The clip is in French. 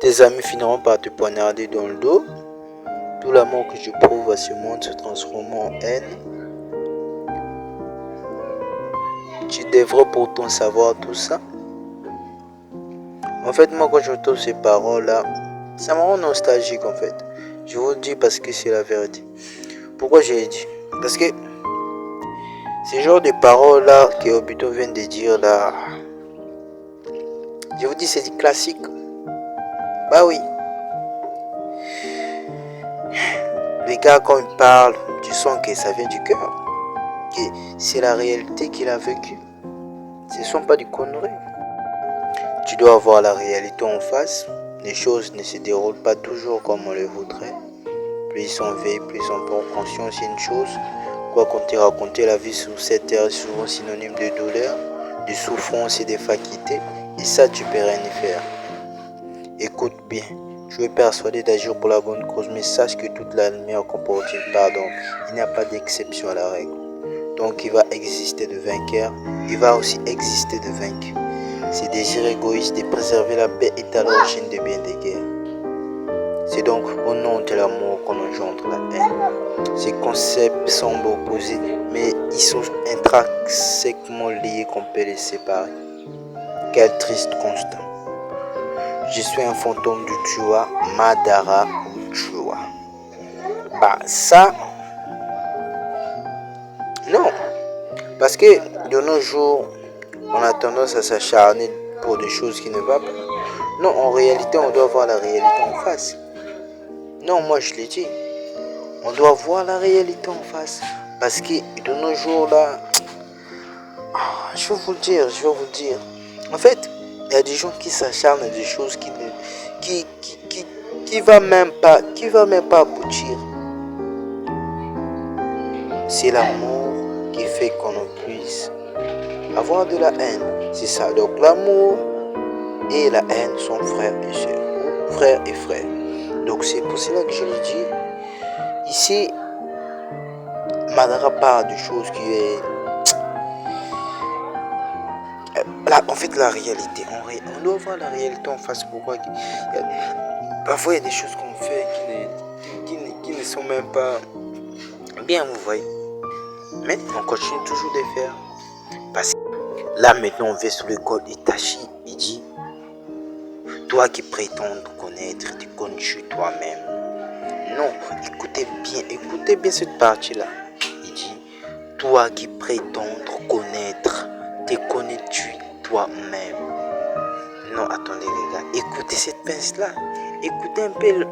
Tes amis finiront par te poignarder dans le dos. Tout l'amour que tu prouves à ce monde se transforme en haine. Tu devrais pourtant savoir tout ça. En fait, moi, quand j'entends ces paroles-là, ça me rend nostalgique, en fait. Je vous le dis parce que c'est la vérité. Pourquoi je l'ai dit? Parce que ces genres de paroles-là que Obito vient de dire, là, je vous dis, c'est du classique. Bah oui. Le gars, quand il parle, tu sens que ça vient du cœur. Que c'est la réalité qu'il a vécue. Ce ne sont pas du conneries. Tu dois avoir la réalité en face. Les choses ne se déroulent pas toujours comme on le voudrait. Plus on veille, plus on prend conscience d'une chose. Quoi qu'on t'ait raconté, la vie sur cette terre est souvent synonyme de douleur, de souffrance et de vacuité. Et ça, tu peux rien y faire. Écoute bien. Tu es persuadé d'agir pour la bonne cause, mais sache que toute la lumière comporte une part d'ombre. Il n'y a pas d'exception à la règle. Donc il va exister de vainqueurs, il va aussi exister de vaincus. Ce désir égoïste de préserver la paix est à l'origine de bien des guerres. C'est donc au nom de l'amour qu'on engendre la haine. Ces concepts semblent opposés, mais ils sont intrinsèquement liés qu'on peut les séparer. Quel triste constat. Je suis un fantôme du Uchiwa, Madara Uchiwa. Bah ça, non. Parce que de nos jours, on a tendance à s'acharner pour des choses qui ne vont pas. Non, en réalité, on doit voir la réalité en face. Non, moi je l'ai dit. On doit voir la réalité en face. Parce que de nos jours là, je vais vous le dire. En fait, il y a des gens qui s'acharnent à des choses qui va même pas aboutir. C'est l'amour qui fait qu'on puisse avoir de la haine. C'est ça. Donc l'amour et la haine sont frères et sœurs. Frères et frères. Donc c'est pour cela que je l'ai dit. Ici, Madara parle de choses qui est... En fait, la réalité. On doit voir la réalité en face. Pourquoi parfois, il y a des choses qu'on fait qui ne sont même pas bien, vous voyez. Mais on continue toujours de faire. Parce que là, maintenant, on va sur le code Itachi. Il dit, toi qui prétends connaître, tu connais toi-même. Non, écoutez bien cette partie-là. Il dit, toi qui prétends connaître, te connais-tu toi-même? Non, attendez les gars, écoutez cette pince-là. Écoutez un peu